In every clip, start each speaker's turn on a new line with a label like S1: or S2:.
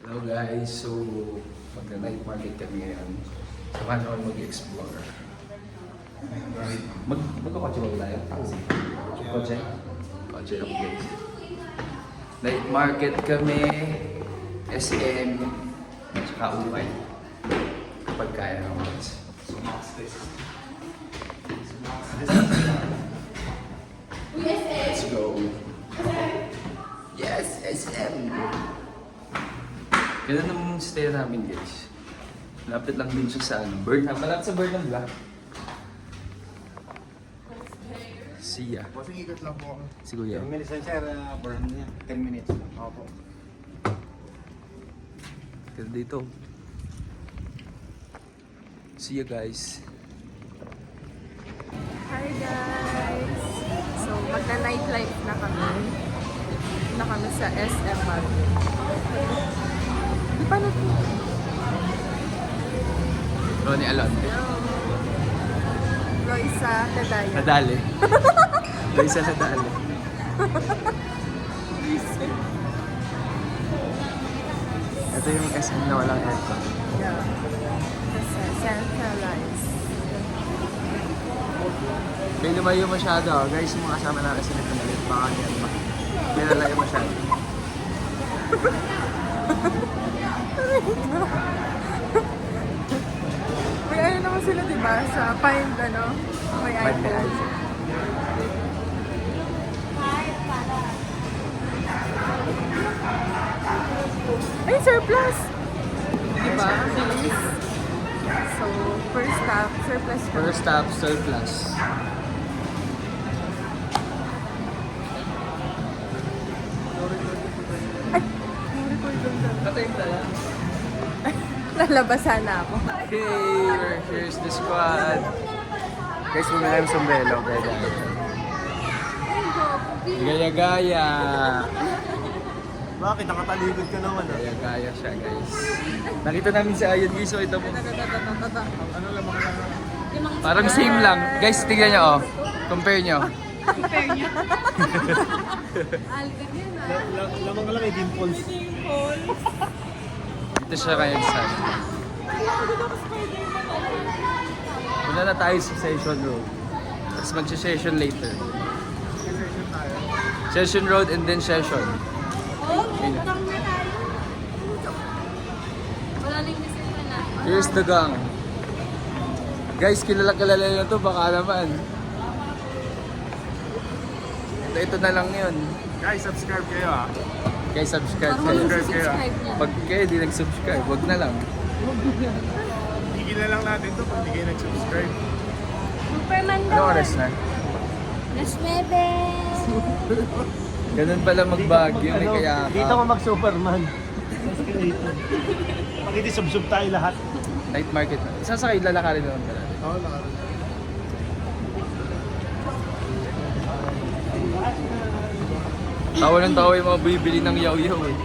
S1: Hello guys, so magna-night market kami ngayon. Samahan naman mag-explore. Magkakotse ba tayo? Taxi? Kotse? Kotse, okay. Night market kami, SM, tsaka Upay. Kapag kaya naman. Let's go. Yes, SM! Ganun ang stay namin guys. Lapit lang din siya sa Burnham. Malapit sa Burnham ba? Siya.
S2: Bossing ikot lang po ako.
S1: Si Kuya.
S2: 10 minutes lang sir, burn niya. 10 minutes lang. Opo.
S1: Kaya dito. See ya guys.
S3: Hi guys! So, magna-nightlife na kami. Na kami sa SM Market. Di pa na ito.
S1: Ronnie Alonte.
S3: Loisa Tadaya.
S1: Nadali. Loisa nadali. Ito yung SM na walang aircon.
S3: Yeah. Kasi centralized.
S1: Kaya lumayo masyado. Guys, yung mga kasama natin sila pinalit. Baka yan ba? Kaya nalayo masyado.
S3: May ano naman sila diba? Sa Find ano? May
S1: Find the
S3: iPhone.
S1: iPhone.
S3: Ay, surplus! Diba? Bilis. So, first stop, surplus kami.
S1: First stop, surplus. Patay tala.
S3: Nalabasan na ako.
S1: Okay, here's the squad. Guys, bumila yung sombrero. Gaya-gaya.
S2: Bakit? Nakataligod ka naman ah.
S1: Gaya-gaya siya, guys. Nakita namin si Ayon, guys. So, ito po.
S2: Ano lang mga lang?
S1: Parang same lang. Guys, tignan nyo, oh. Compare nyo.
S2: Lamang lang may dimples.
S1: Dito siya kayo sa Muna na tayo sa session road. Tapos mag-session later. Session road and then session. Here's the gang. Guys, kilala nyo to, baka naman. Ito na lang yun.
S2: Guys, subscribe kayo ah.
S1: Guys, subscribe kayo.
S2: Subscribe kayo ah.
S1: Pag kayo di nag-subscribe, wag na lang.
S2: Tigil na lang natin to pag di kayo nag-subscribe.
S4: Superman
S1: Ano
S4: daw.
S1: oras na?
S4: Las 9.
S1: Ganun pala mag-Baguio, may kaya
S2: Dito ko mag-Superman. Pag hindi sub-sub tayo lahat.
S1: Night market na. Sasakay, lalakarin naman pala.
S2: Oo, nakaroon.
S1: Tawa ng tawa yung mga bibili ng yaw-yaw eh.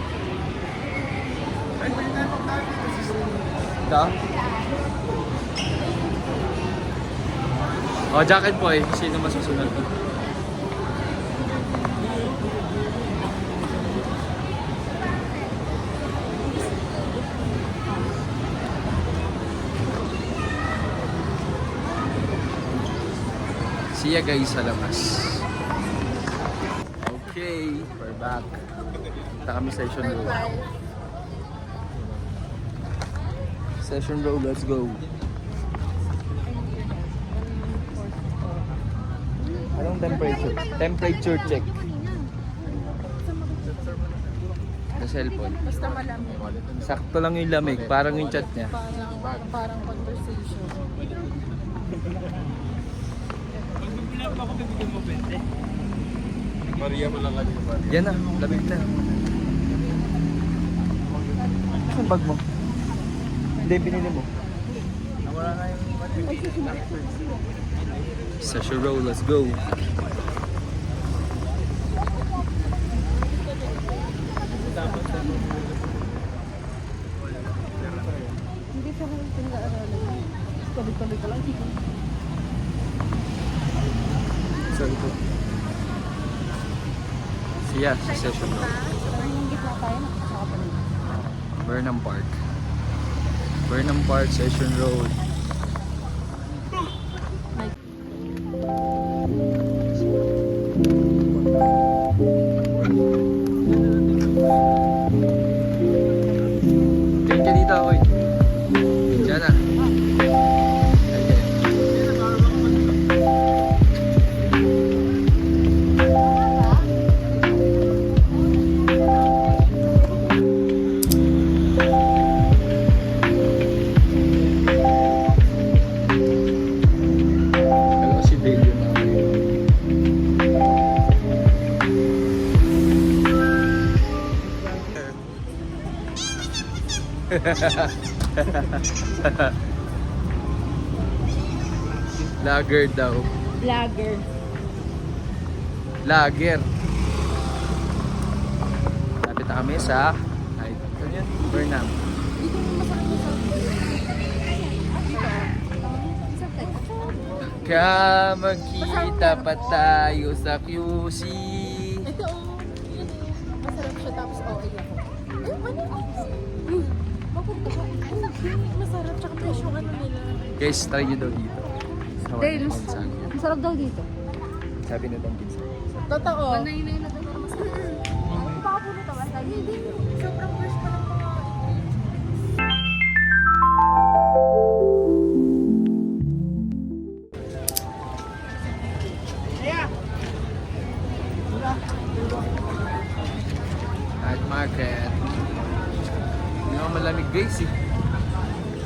S1: Da? Oh, jacket po eh. Sino masusunod? See ya guys sa labas. Okay, we're back. Punta kami session road. Session road, let's go. Anong temperature? Temperature check. Sa cellphone.
S3: Basta malamig.
S1: Sakto lang yung lamig, parang yung chat niya.
S3: Parang conversation.
S2: Maria mo lang kanina pa.
S1: Yan na, lamig na. Saan bag mo? Hindi, pinili mo.
S2: Nawala nga yung
S1: Session road, let's go.
S3: Hindi siya kung pinag-aaralan. Tabi-tabi ka lang.
S1: Sorry po. Siya, sa session road.
S4: Parang yung gitna tayo, nakasaka pa rin.
S1: Burnham Park. Burnham Park, Session Road. Tingin ka dito, oy. Diyan na. Alam ko si Dale yung mga yun. Lager daw.
S4: Vlogger.
S1: Lager. Lapit na kami sa ano yan? Burnham. Kaya magkita pa tayo sa QC.
S3: Ito oh, yun eh. Masarap siya tapos okay ako. Eh, ano? Mapunta ko. Masarap tsaka presyo ano nila.
S1: Guys, try nyo daw dito. Sa
S4: Dale,
S1: Gonzaga.
S4: masarap daw dito.
S1: Sabi na bang pizza.
S3: Totoo.
S4: Manay na yun na daw masarap. Baka po nito ba? Hindi.
S3: Sobrang fresh pa ng mga
S1: Night market. Hindi naman malamig guys eh.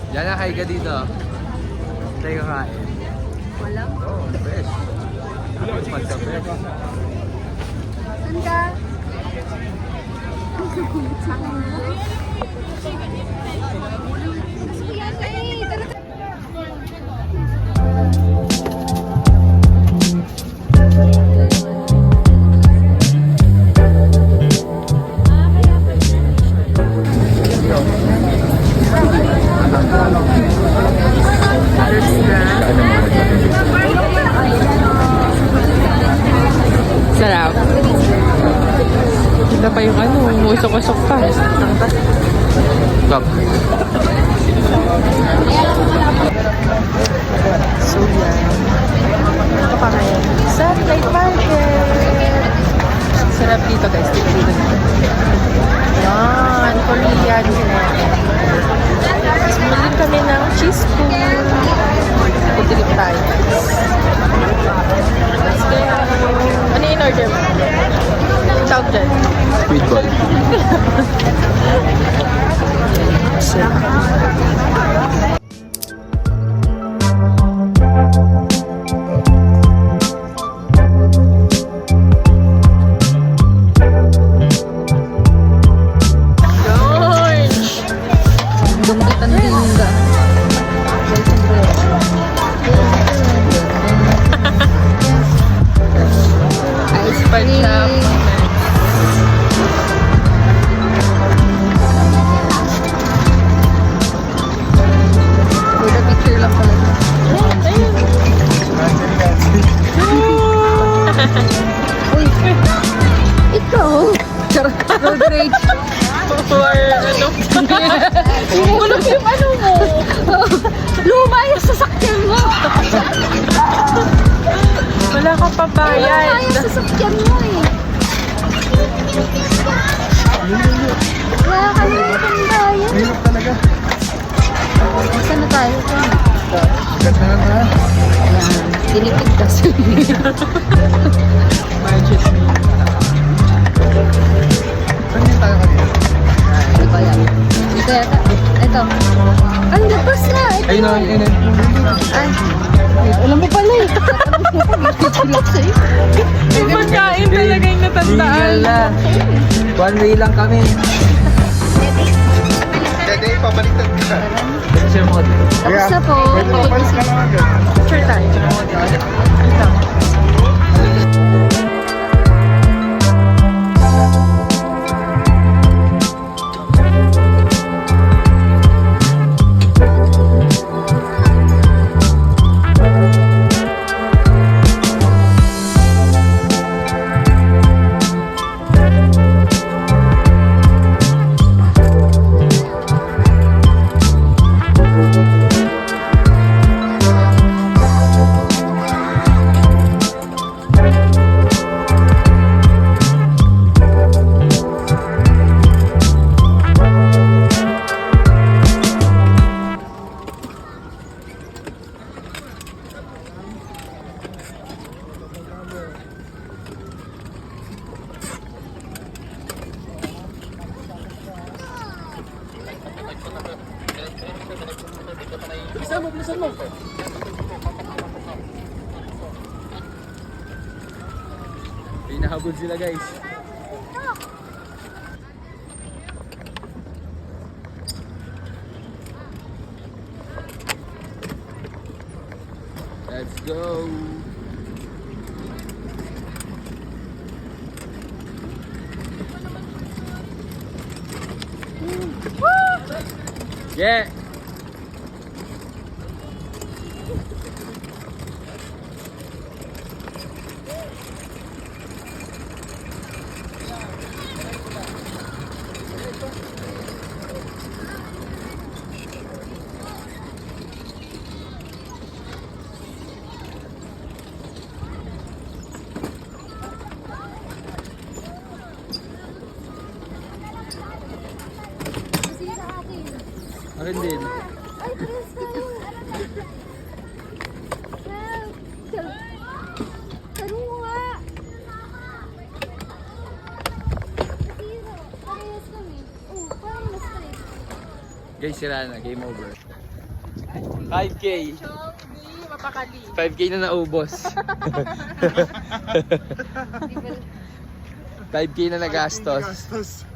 S1: Diyan na kayo ka dito. Tayo kakain.
S4: Walang.
S1: Oh, fresh. Pagka-fresh.
S4: Saan ka?
S3: sarap. Ito pa yung ano, usok-usok pa.
S1: Stop.
S3: So yan. Ito pa ngayon. Sunlight Market. Sarap dito guys. Dito dito. Yan. Korean kinete. Tapos muli kami ng cheese pool. Putilip tayo guys. Let's go. Ano yung order mo? Tawag dyan.
S1: Squid ball.
S3: George!
S4: Dungkitan dinga.
S3: Ice pa shop.
S4: Kuya, picture lang pala. Uy! Ikaw! Charot! Road rage!
S3: Or ano? Ulog yung ano mo.
S4: Luma yung sasakyan mo!
S3: Wala kang
S4: Luma
S3: pabayad.
S4: yung sasakyan mo eh! Wala ka naman pambayad.
S1: Mahirap talaga.
S4: Saan na tayo?
S1: Ganda na na.
S4: Ayan, tinipid kasi.
S3: Budget me.
S1: Saan yung tayo kanina?
S4: Hindi ko alam. Dito yata. Ito. Ang labas na! Ito.
S1: Ayun o, yun.
S4: Ay. Alam mo pala eh. Tulog sa'yo.
S3: Yung pagkain talaga yung natandaan.
S1: Tingala. One way lang kami. Dede, pabaliktad ka. Kasi mo.
S4: Tapos na po.
S1: Papalis ka lang agad.
S3: Sure tayo. Ito.
S1: Bilisan mo. Pinahabol sila guys. Let's go. Yeah. Akin din.
S5: Ay, pares tayo. Tanong mo nga. Zero. Parehas kami. Oh, parang mas pares.
S1: Guys, sira na. Game over. 5K.
S3: Hindi, mapakali.
S1: 5K na naubos. 5K na nagastos.
S2: Gastos.